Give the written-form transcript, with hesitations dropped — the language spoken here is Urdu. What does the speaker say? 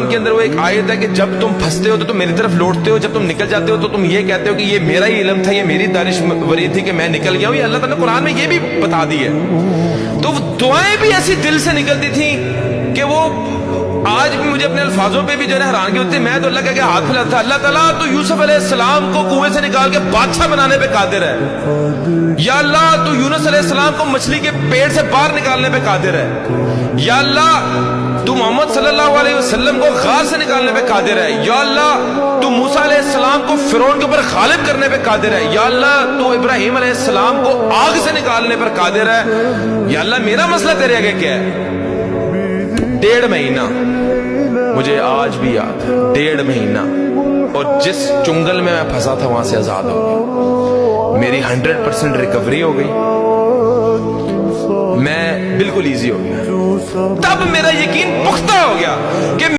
قرآن کے اندر وہ ایک آیت ہے کہ جب تم پھنستے ہو تو تم میری طرف لوٹتے ہو، جب تم نکل جاتے ہو تو تم یہ کہتے ہو کہ یہ میرا ہی علم تھا، یہ میری دانشوری تھی کہ میں نکل گیا ہوں. یہ اللہ تعالیٰ نے قرآن میں یہ بھی بتا دی ہے. تو وہ دعائیں بھی ایسی دل سے نکلتی تھیں کہ وہ آج بھی مجھے اپنے الفاظوں پہ بھی جو ہے حیرانگی ہوتی ہے. میں تو اللہ کے ہاتھ پھیلاتا تھا، اللہ تعالیٰ تو یوسف علیہ السلام کو کنویں سے نکال کے بادشاہ بنانے پہ قادر ہے. یا اللہ تو یونس علیہ السلام کو مچھلی کے پیٹ سے باہر نکالنے پہ قادر ہے. یا اللہ تو محمد صلی اللہ علیہ وسلم کو غار سے نکالنے پہ قادر ہے. یا اللہ تو موسیٰ علیہ السلام کو فرعون کے اوپر غالب کرنے پہ قادر ہے. یا اللہ تو ابراہیم علیہ السلام کو آگ سے نکالنے پر قادر ہے. یا اللہ میرا مسئلہ تیرے آگے کیا ہے؟ 1.5 مہینہ مجھے آج بھی یاد ہے، 1.5 مہینہ، اور جس چنگل میں پھنسا تھا وہاں سے آزاد ہو گیا. میری 100% ریکوری ہو گئی، میں بالکل ایزی ہو گیا. تب میرا یقین پختہ ہو گیا کہ